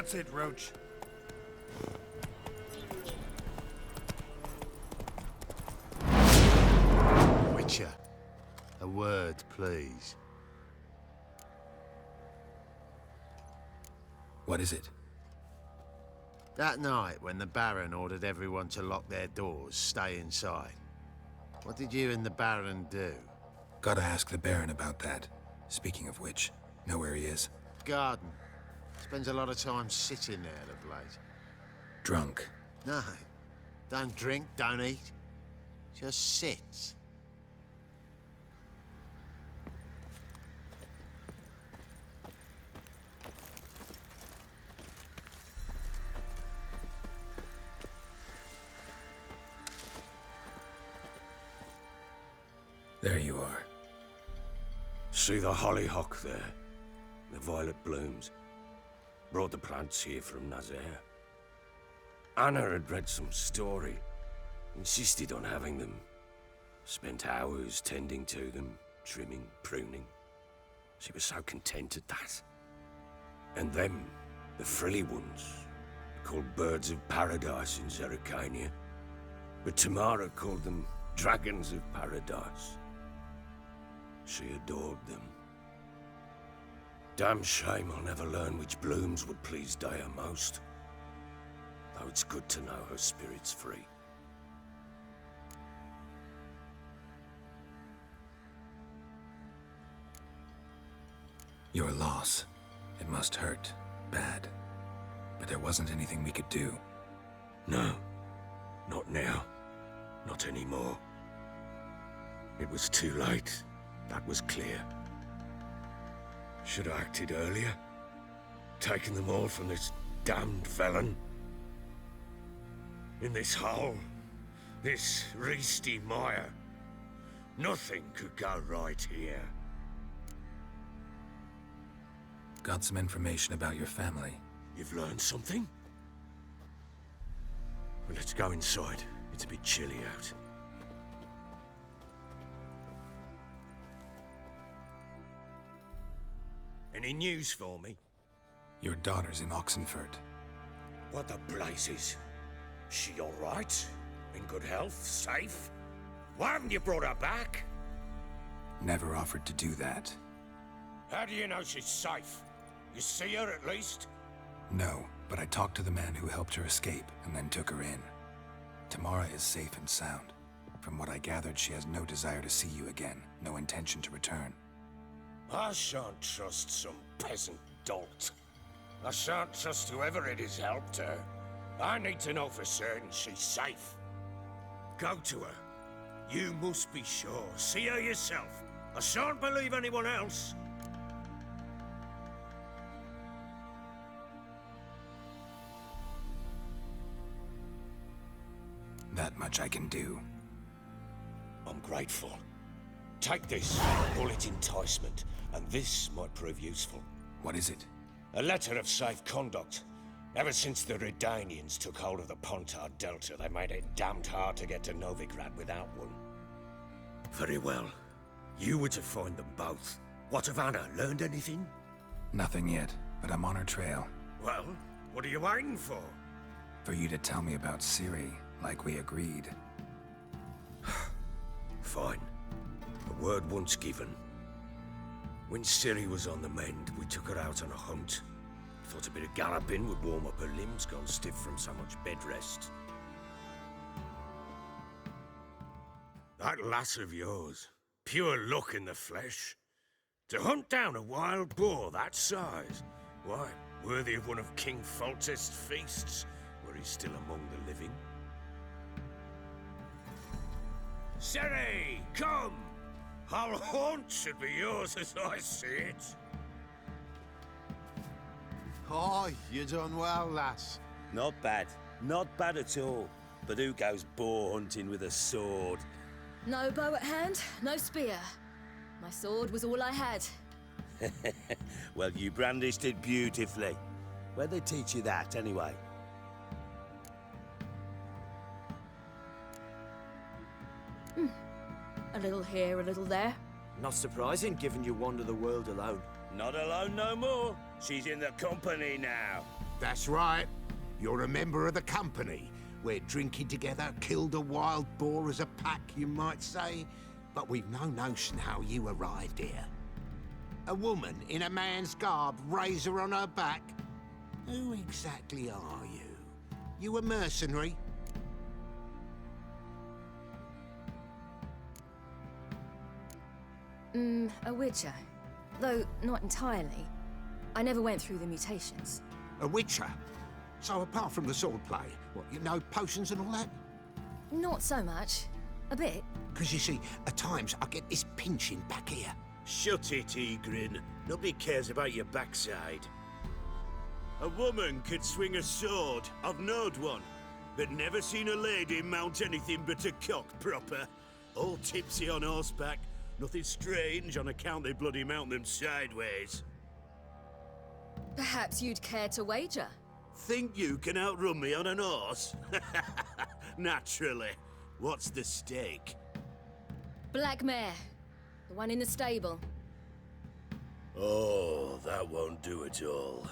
That's it, Roach. Witcher, a word, please. What is it? That night when the Baron ordered everyone to lock their doors, stay inside. What did you and the Baron do? Gotta ask the Baron about that. Speaking of which, know where he is? Garden. Spends a lot of time sitting there of late. Drunk. No. Don't drink, don't eat. Just sits. There you are. See the hollyhock there? The violet blooms. Brought the plants here from Nazaire. Anna had read some story. Insisted on having them. Spent hours tending to them, trimming, pruning. She was so content at that. And them, the frilly ones, called birds of paradise in Zerrikania. But Tamara called them dragons of paradise. She adored them. Damn shame I'll never learn which blooms would please Dea most. Though it's good to know her spirit's free. Your loss. It must hurt. Bad. But there wasn't anything we could do. No. Not now. Not anymore. It was too late. That was clear. Should have acted earlier. Taken them all from this damned felon. In this hole. This reesty mire. Nothing could go right here. Got some information about your family. You've learned something? Well, let's go inside. It's a bit chilly out. Any news for me? Your daughter's in Oxenfurt. What the blazes? She all right? In good health? Safe? Why haven't you brought her back? Never offered to do that. How do you know she's safe? You see her at least? No, but I talked to the man who helped her escape and then took her in. Tamara is safe and sound. From what I gathered, she has no desire to see you again, no intention to return. I shan't trust some peasant dolt. I shan't trust whoever it is helped her. I need to know for certain she's safe. Go to her. You must be sure. See her yourself. I shan't believe anyone else. That much I can do. I'm grateful. Take this, call it enticement, and this might prove useful. What is it? A letter of safe conduct. Ever since the Redanians took hold of the Pontard Delta, they made it damned hard to get to Novigrad without one. Very well. You were to find them both. What of Anna? Learned anything? Nothing yet, but I'm on her trail. Well, what are you waiting for? For you to tell me about Ciri, like we agreed. Fine. A word once given. When Ciri was on the mend, we took her out on a hunt. Thought a bit of galloping would warm up her limbs gone stiff from so much bed rest. That lass of yours, pure luck in the flesh. To hunt down a wild boar that size, why, worthy of one of King Foltest's feasts, were he still among the living. Ciri, come! Our haunt should be yours as I see it. Oh, you done well, lass. Not bad. Not bad at all. But who goes boar hunting with a sword? No bow at hand, no spear. My sword was all I had. Well, you brandished it beautifully. Where'd they teach you that, anyway? A little here, a little there. Not surprising, given you wander the world alone. Not alone no more. She's in the company now. That's right. You're a member of the company. We're drinking together, killed a wild boar as a pack, you might say. But we've no notion how you arrived here. A woman in a man's garb, razor on her back. Who exactly are you? You a mercenary? A witcher. Though not entirely. I never went through the mutations. A witcher? So apart from the swordplay, what, you know potions and all that? Not so much. A bit. Because you see, at times I get this pinching back here. Shut it, Egrin. Nobody cares about your backside. A woman could swing a sword. I've knowed one. But never seen a lady mount anything but a cock proper. All tipsy on horseback. Nothing strange on account they bloody mount them sideways. Perhaps you'd care to wager? Think you can outrun me on an horse? Naturally. What's the stake? Black mare. The one in the stable. Oh, that won't do it all.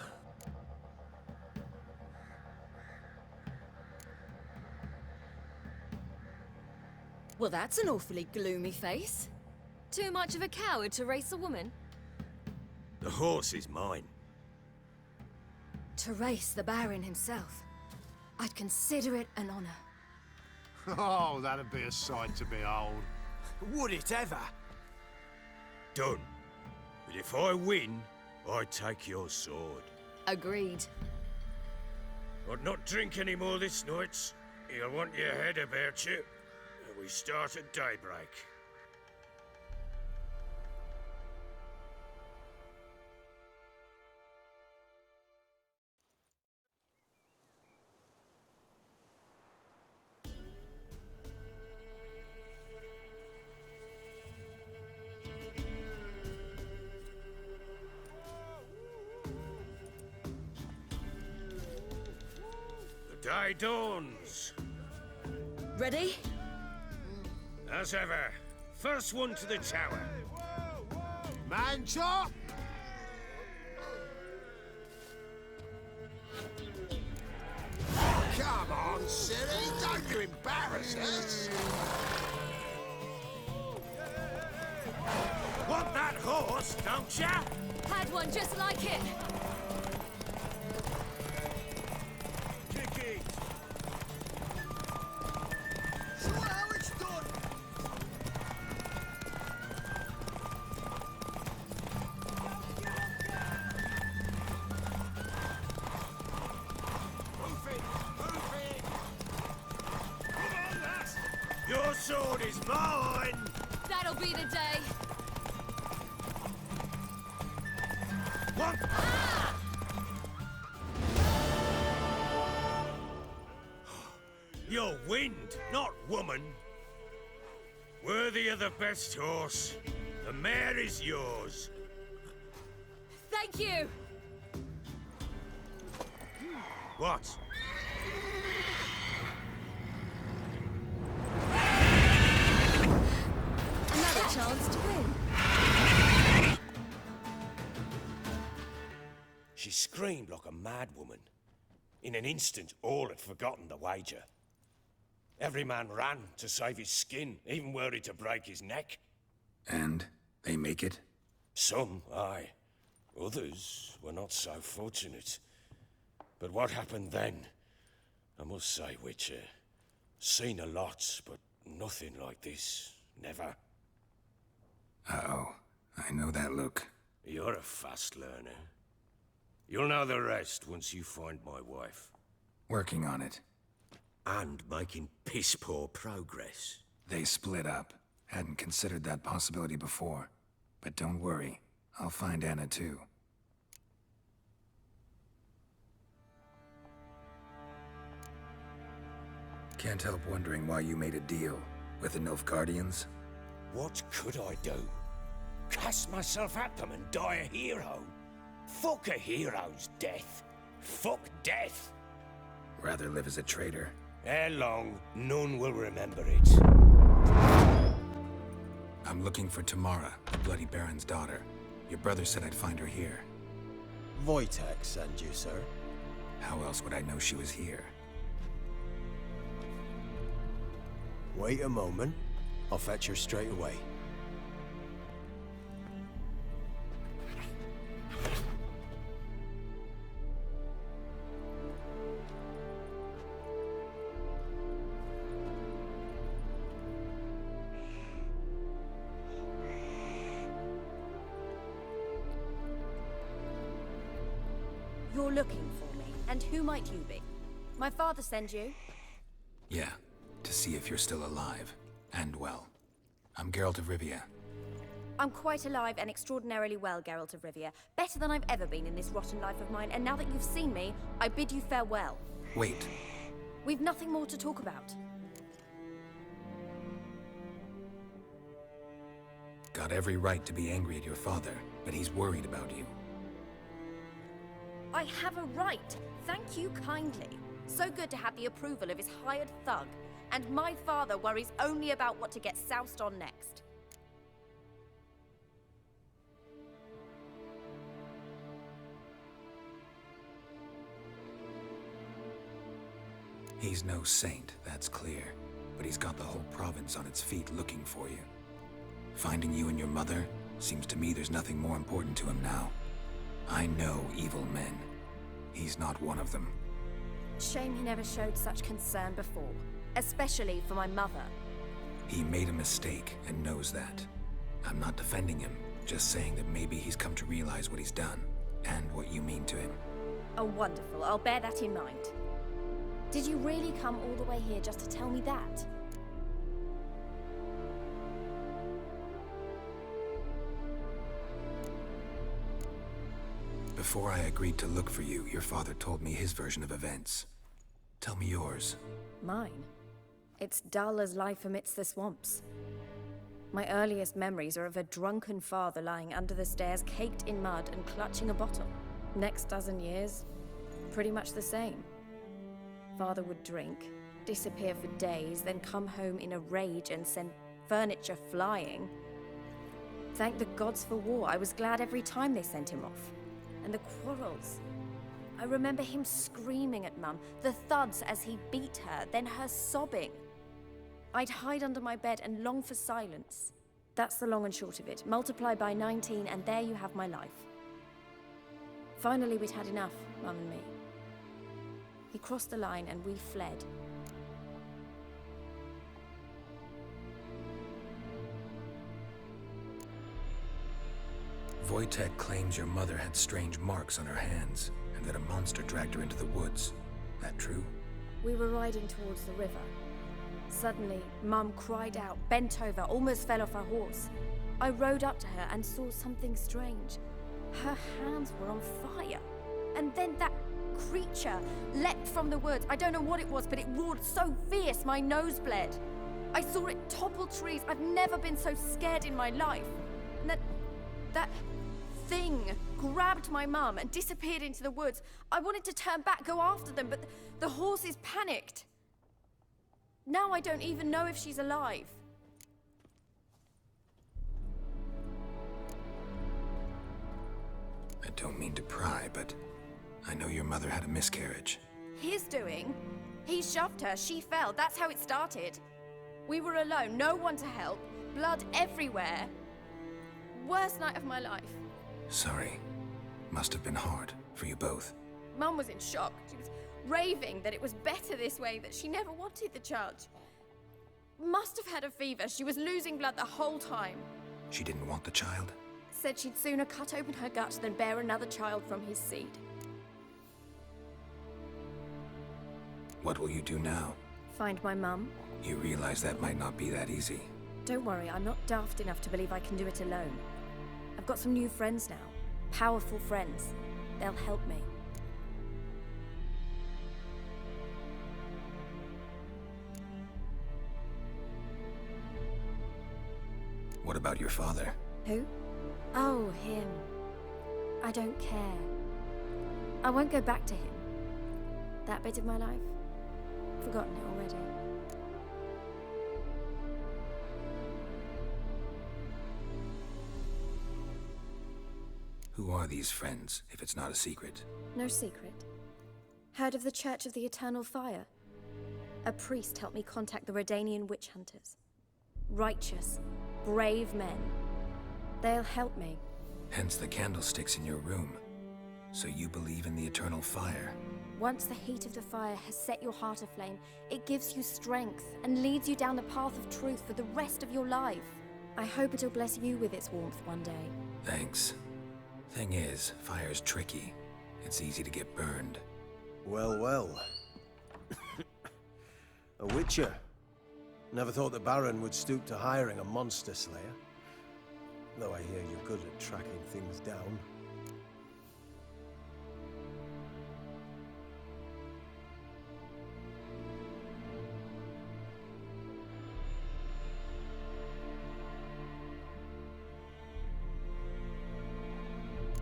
Well, that's an awfully gloomy face. Too much of a coward to race a woman? The horse is mine. To race the Baron himself. I'd consider it an honor. Oh, that'd be a sight to behold. Would it ever? Done. But if I win, I take your sword. Agreed. I'd not drink any more this night. You'll want your head about you. We start at daybreak. The day dawns. Ready? As ever, first one to the tower. Man chop! Come on, silly, don't you embarrass us. Want that horse, don't ya? Had one just like it. Kick it! Show how it's done. Move it! Move it! Come on, lass! Your sword is mine! That'll be the day. What? You're wind, not woman. Worthy of the best horse. The mare is yours. Thank you. What? Another chance to win. She screamed like a mad woman. In an instant, all had forgotten the wager. Every man ran to save his skin, even were he to break his neck. And they make it? Some, aye. Others were not so fortunate. But what happened then? I must say, Witcher, seen a lot, but nothing like this. Never. Uh-oh. I know that look. You're a fast learner. You'll know the rest once you find my wife. Working on it. And making piss-poor progress. They split up. Hadn't considered that possibility before. But don't worry. I'll find Anna too. Can't help wondering why you made a deal with the Nilfgaardians. What could I do? Cast myself at them and die a hero? Fuck a hero's death. Fuck death. Rather live as a traitor. Ere long, none will remember it. I'm looking for Tamara, the Bloody Baron's daughter. Your brother said I'd find her here. Wojtek sent you, sir. How else would I know she was here? Wait a moment. I'll fetch her straight away. You're looking for me, and who might you be? My father sent you? Yeah, to see if you're still alive. And well. I'm Geralt of Rivia. I'm quite alive and extraordinarily well, Geralt of Rivia. Better than I've ever been in this rotten life of mine, and now that you've seen me, I bid you farewell. Wait. We've nothing more to talk about. Got every right to be angry at your father, but he's worried about you. I have a right. Thank you kindly. So good to have the approval of his hired thug. And my father worries only about what to get soused on next. He's no saint, that's clear. But he's got the whole province on its feet looking for you. Finding you and your mother, seems to me there's nothing more important to him now. I know evil men. He's not one of them. Shame he never showed such concern before. Especially for my mother. He made a mistake and knows that. I'm not defending him, just saying that maybe he's come to realize what he's done, and what you mean to him. Oh, wonderful. I'll bear that in mind. Did you really come all the way here just to tell me that? Before I agreed to look for you, your father told me his version of events. Tell me yours. Mine? It's dull as life amidst the swamps. My earliest memories are of a drunken father lying under the stairs, caked in mud and clutching a bottle. Next dozen years, pretty much the same. Father would drink, disappear for days, then come home in a rage and send furniture flying. Thank the gods for war. I was glad every time they sent him off. And the quarrels. I remember him screaming at Mum, the thuds as he beat her, then her sobbing. I'd hide under my bed and long for silence. That's the long and short of it. Multiply by 19 and there you have my life. Finally, we'd had enough, Mum and me. He crossed the line and we fled. Wojtek claims your mother had strange marks on her hands, and that a monster dragged her into the woods. That true? We were riding towards the river. Suddenly, Mum cried out, bent over, almost fell off her horse. I rode up to her and saw something strange. Her hands were on fire. And then that creature leapt from the woods. I don't know what it was, but it roared so fierce my nose bled. I saw it topple trees. I've never been so scared in my life. And that thing grabbed my mum and disappeared into the woods. I wanted to turn back, go after them, but the horses panicked. Now I don't even know if she's alive. I don't mean to pry, but I know your mother had a miscarriage. His doing? He shoved her, she fell, that's how it started. We were alone, no one to help, blood everywhere. Worst night of my life. Sorry. Must have been hard for you both. Mum was in shock. She was raving that it was better this way, that she never wanted the child. Must have had a fever. She was losing blood the whole time. She didn't want the child? Said she'd sooner cut open her gut than bear another child from his seed. What will you do now? Find my mum. You realize that might not be that easy. Don't worry, I'm not daft enough to believe I can do it alone. I've got some new friends now. Powerful friends. They'll help me. What about your father? Who? Oh, him. I don't care. I won't go back to him. That bit of my life? Forgotten it already. Who are these friends, if it's not a secret? No secret. Heard of the Church of the Eternal Fire? A priest helped me contact the Redanian witch hunters. Righteous, brave men. They'll help me. Hence the candlesticks in your room. So you believe in the eternal fire? Once the heat of the fire has set your heart aflame, it gives you strength and leads you down the path of truth for the rest of your life. I hope it'll bless you with its warmth one day. Thanks. Thing is, fire's tricky. It's easy to get burned. Well, well. A witcher. Never thought the Baron would stoop to hiring a monster slayer. Though I hear you're good at tracking things down.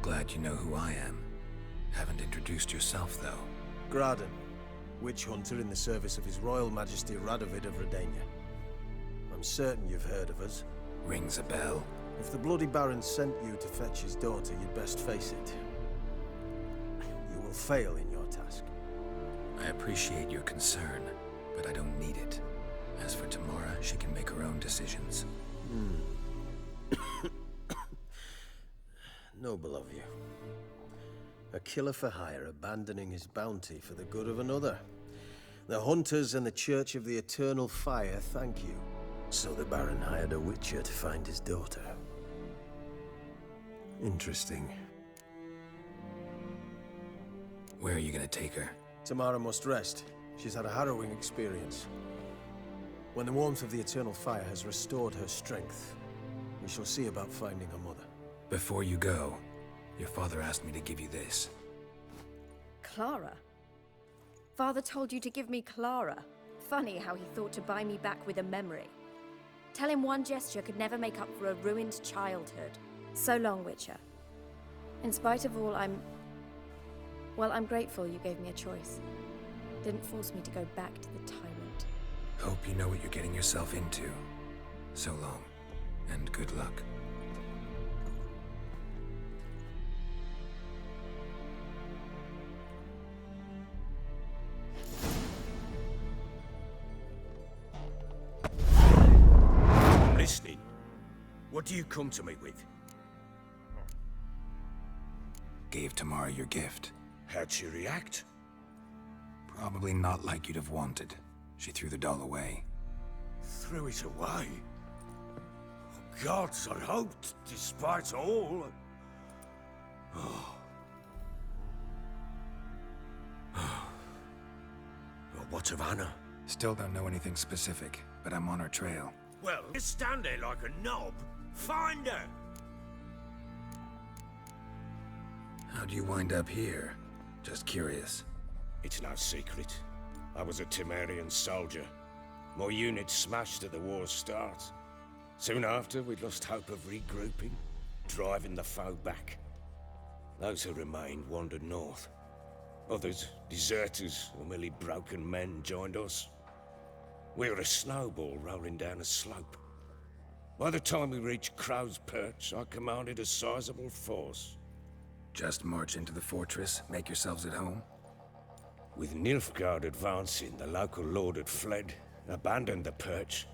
Glad you know who I am. Haven't introduced yourself, though. Graden, witch hunter in the service of His Royal Majesty Radovid of Redania. I'm certain you've heard of us. Rings a bell. If the Bloody Baron sent you to fetch his daughter, you'd best face it. You will fail in your task. I appreciate your concern, but I don't need it. As for Tamara, she can make her own decisions. Noble of you. A killer for hire abandoning his bounty for the good of another. The hunters and the Church of the Eternal Fire thank you. So the Baron hired a witcher to find his daughter. Interesting. Where are you gonna take her? Tamara must rest. She's had a harrowing experience. When the warmth of the Eternal Fire has restored her strength, we shall see about finding her mother. Before you go, your father asked me to give you this. Clara? Father told you to give me Clara. Funny how he thought to buy me back with a memory. Tell him one gesture could never make up for a ruined childhood. So long, Witcher. In spite of all, I'm grateful you gave me a choice. Didn't force me to go back to the tyrant. Hope you know what you're getting yourself into. So long, and good luck. Listening. What do you come to me with? Gave Tamara your gift. How'd she react? Probably not like you'd have wanted. She threw the doll away. Threw it away? Gods, I hoped, despite all. Oh. Well, what of Anna? Still don't know anything specific, but I'm on her trail. Well, you stand there like a knob. Find her! How'd you wind up here? Just curious. It's no secret. I was a Temerian soldier. My unit smashed at the war's start. Soon after, we lost hope of regrouping, driving the foe back. Those who remained wandered north. Others, deserters or merely broken men, joined us. We were a snowball rolling down a slope. By the time we reached Crow's Perch, I commanded a sizable force. Just march into the fortress, make yourselves at home? With Nilfgaard advancing, the local lord had fled, abandoned the Perch.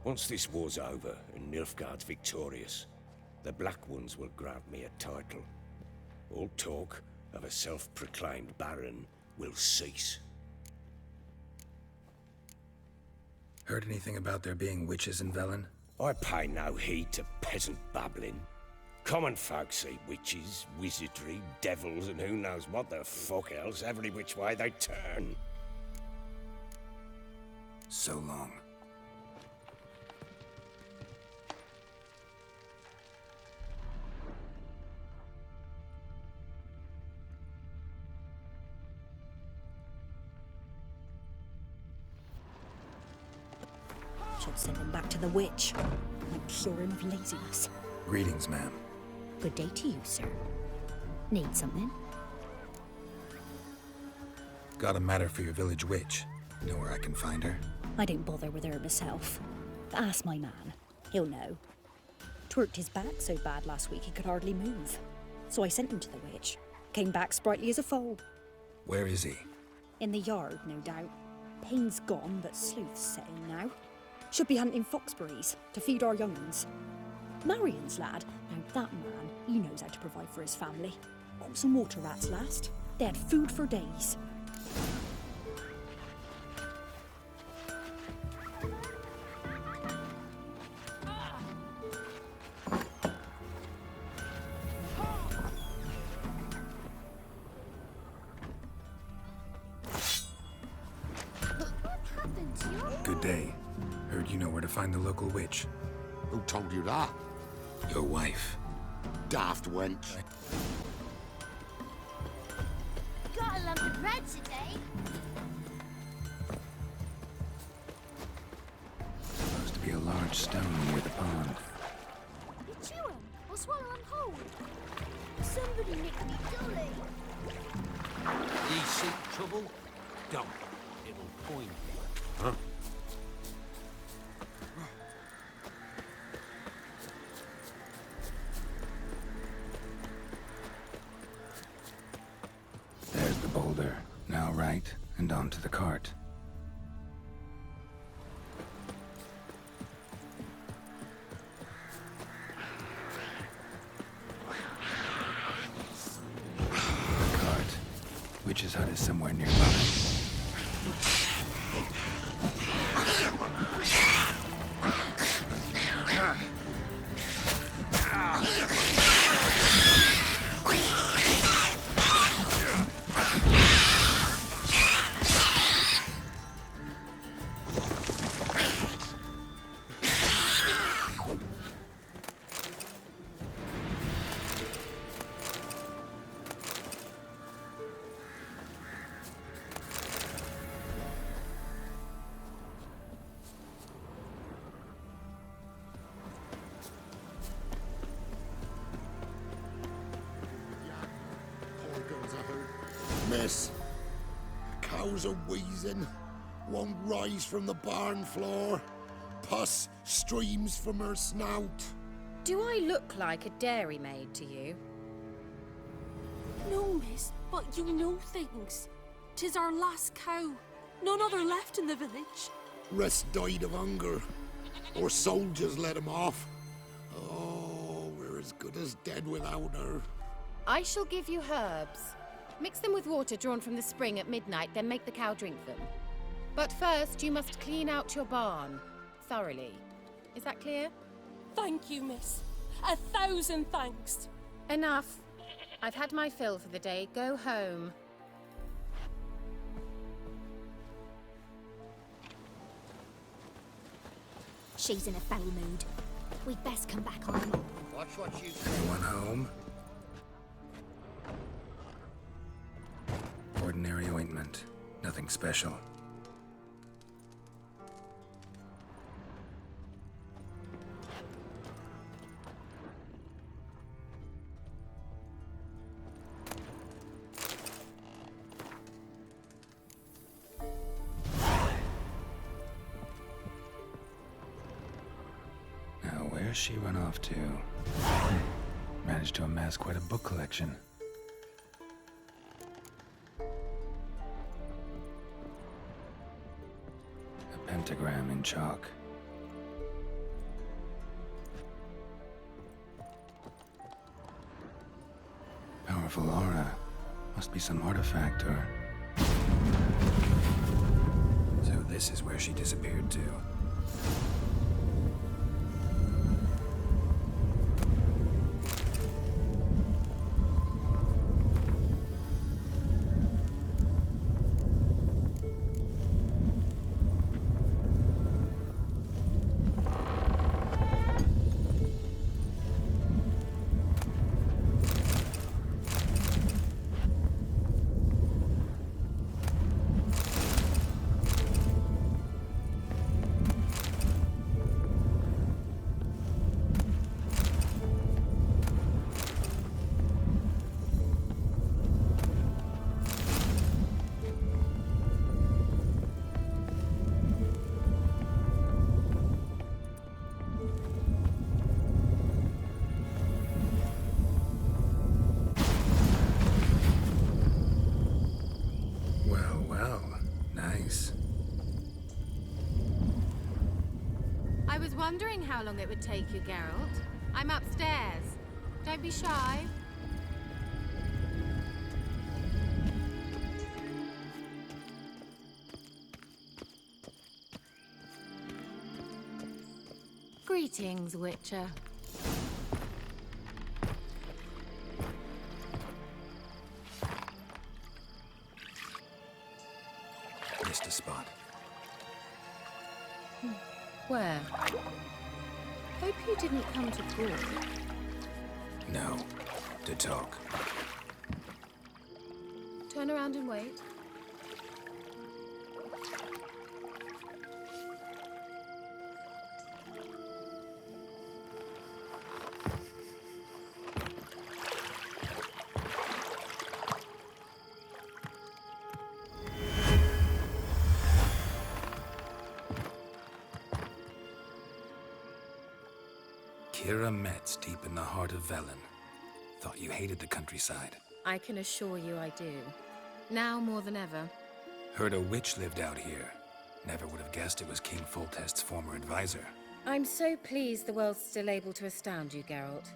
Once this war's over and Nilfgaard's victorious, the Black Ones will grant me a title. All talk of a self-proclaimed baron will cease. Heard anything about there being witches in Velen? I pay no heed to peasant babbling. Common folk see witches, wizardry, devils, and who knows what the fuck else every which way they turn. So long. Should send them back to the witch. curing of laziness. Greetings, ma'am. Good day to you, sir. Need something? Got a matter for your village witch. Know where I can find her? I don't bother with her myself. But ask my man. He'll know. Twerked his back so bad last week he could hardly move. So I sent him to the witch. Came back sprightly as a foal. Where is he? In the yard, no doubt. Pain's gone, but sleuth's setting now. Should be hunting foxberries to feed our young'uns. Marion's lad, now that man, he knows how to provide for his family. Got some water rats last. They had food for days. Good day. Heard you know where to find the local witch. Who told you that? Your wife. Daft wench. Got a lump of bread today. Supposed to be a large stone near the pond. You chew 'em or swallow 'em whole. Somebody nicked me dolly. Ye seek trouble? Don't. It'll point. Huh? There's the boulder. Now right, and onto the cart. The cart. Witch's hut is somewhere nearby. Miss, cows are wheezing, won't rise from the barn floor. Pus streams from her snout. Do I look like a dairymaid to you? No, miss, but you know things. 'Tis our last cow. None other left in the village. Rest died of hunger, or soldiers let him off. Oh, we're as good as dead without her. I shall give you herbs. Mix them with water drawn from the spring at midnight, then make the cow drink them. But first, you must clean out your barn. Thoroughly. Is that clear? Thank you, miss. 1,000 thanks. Enough. I've had my fill for the day. Go home. She's in a foul mood. We'd best come back on. Watch what you say. Anyone home? Ordinary ointment. Nothing special. Now, where's she run off to? Managed to amass quite a book collection. Pentagram in chalk. Powerful aura. Must be some artifact or... So this is where she disappeared to. I was wondering how long it would take you, Geralt. I'm upstairs. Don't be shy. Greetings, Witcher. Missed a spot. Where? Hope you didn't come to talk. No, to talk. Turn around and wait. Kira Metz, deep in the heart of Velen. Thought you hated the countryside. I can assure you I do. Now more than ever. Heard a witch lived out here. Never would have guessed it was King Foltest's former advisor. I'm so pleased the world's still able to astound you, Geralt.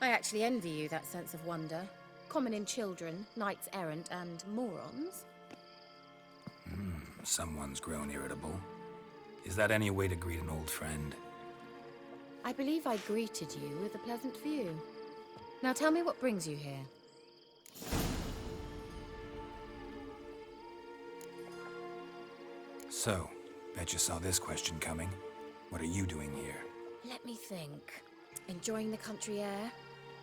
I actually envy you that sense of wonder. Common in children, knights errant, and morons. Someone's grown irritable. Is that any way to greet an old friend? I believe I greeted you with a pleasant view. Now tell me what brings you here. So, bet you saw this question coming. What are you doing here? Let me think. Enjoying the country air?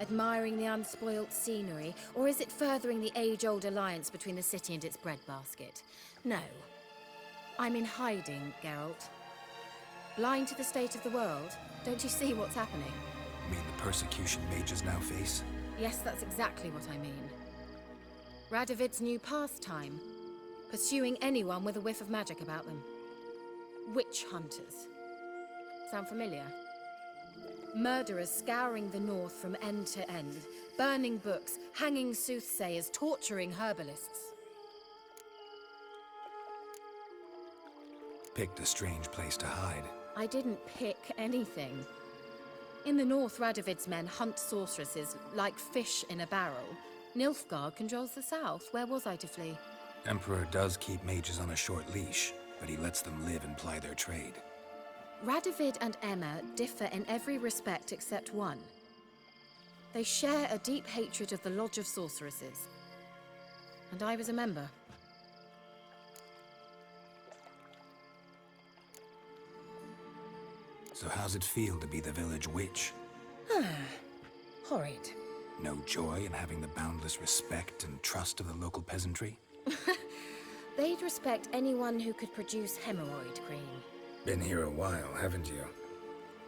Admiring the unspoilt scenery? Or is it furthering the age-old alliance between the city and its breadbasket? No. I'm in hiding, Geralt. Blind to the state of the world? Don't you see what's happening? You mean the persecution mages now face? Yes, that's exactly what I mean. Radovid's new pastime. Pursuing anyone with a whiff of magic about them. Witch hunters. Sound familiar? Murderers scouring the north from end to end. Burning books, hanging soothsayers, torturing herbalists. Picked a strange place to hide. I didn't pick anything. In the north, Radovid's men hunt sorceresses like fish in a barrel. Nilfgaard controls the south. Where was I to flee? Emperor does keep mages on a short leash, but he lets them live and ply their trade. Radovid and Emma differ in every respect except one. They share a deep hatred of the Lodge of Sorceresses. And I was a member. So how's it feel to be the village witch? Horrid. No joy in having the boundless respect and trust of the local peasantry? They'd respect anyone who could produce hemorrhoid cream. Been here a while, haven't you?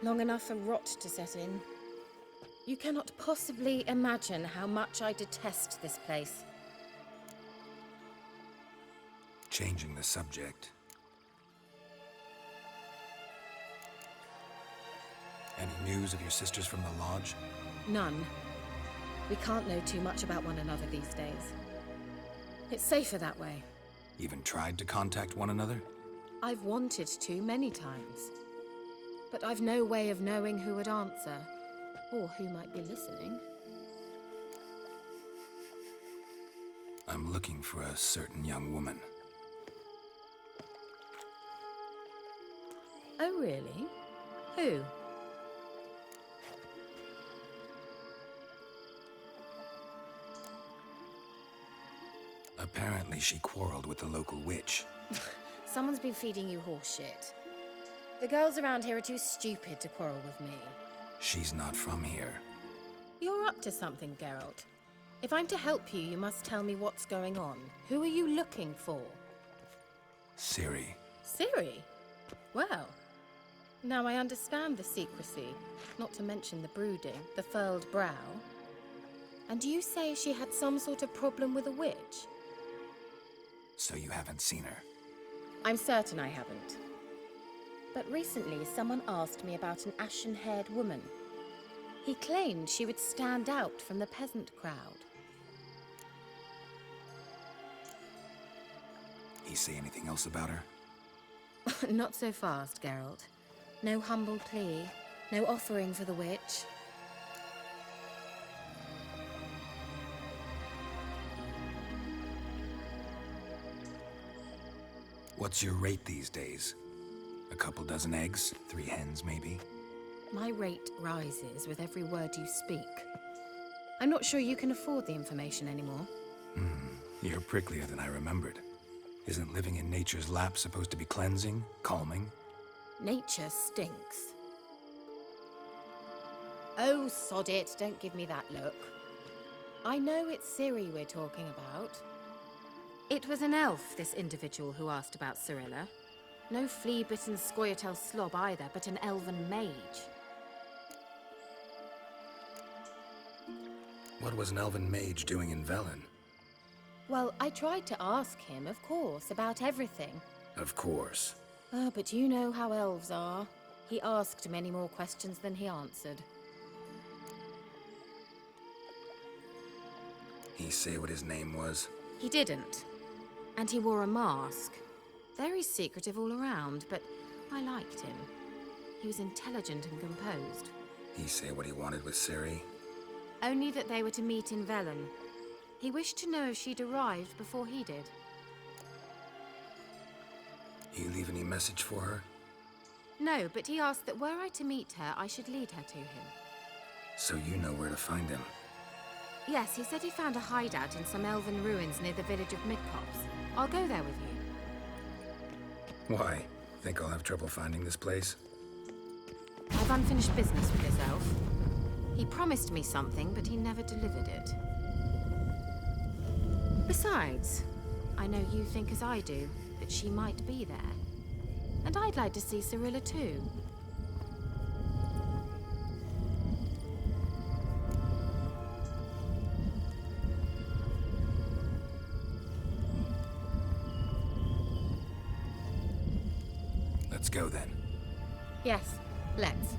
Long enough for rot to set in. You cannot possibly imagine how much I detest this place. Changing the subject. Any news of your sisters from the lodge? None. We can't know too much about one another these days. It's safer that way. Even tried to contact one another? I've wanted to many times. But I've no way of knowing who would answer, or who might be listening. I'm looking for a certain young woman. Oh, really? Who? Apparently she quarreled with the local witch. Someone's been feeding you horse shit. The girls around here are too stupid to quarrel with me. She's not from here. You're up to something, Geralt. If I'm to help you, you must tell me what's going on. Who are you looking for? Ciri. Ciri? Well, now I understand the secrecy, not to mention the brooding, the furled brow. And you say she had some sort of problem with a witch? So you haven't seen her? I'm certain I haven't. But recently, someone asked me about an ashen-haired woman. He claimed she would stand out from the peasant crowd. He say anything else about her? Not so fast, Geralt. No humble plea, no offering for the witch. What's your rate these days? A couple dozen eggs? 3 hens, maybe? My rate rises with every word you speak. I'm not sure you can afford the information anymore. You're pricklier than I remembered. Isn't living in nature's lap supposed to be cleansing, calming? Nature stinks. Oh, sod it, don't give me that look. I know it's Ciri we're talking about. It was an elf, this individual who asked about Cirilla. No flea-bitten Scoia'tael slob either, but an elven mage. What was an elven mage doing in Velen? Well, I tried to ask him, of course, about everything. Of course. Oh, but you know how elves are. He asked many more questions than he answered. He say what his name was? He didn't. And he wore a mask. Very secretive all around, but I liked him. He was intelligent and composed. He say what he wanted with Ciri? Only that they were to meet in Velen. He wished to know if she'd arrived before he did. You leave any message for her? No, but he asked that were I to meet her, I should lead her to him. So you know where to find him? Yes, he said he found a hideout in some elven ruins near the village of Midcopse. I'll go there with you. Why? Think I'll have trouble finding this place? I've unfinished business with this elf. He promised me something, but he never delivered it. Besides, I know you think as I do, that she might be there. And I'd like to see Cirilla too. Let's go then. Yes, let's.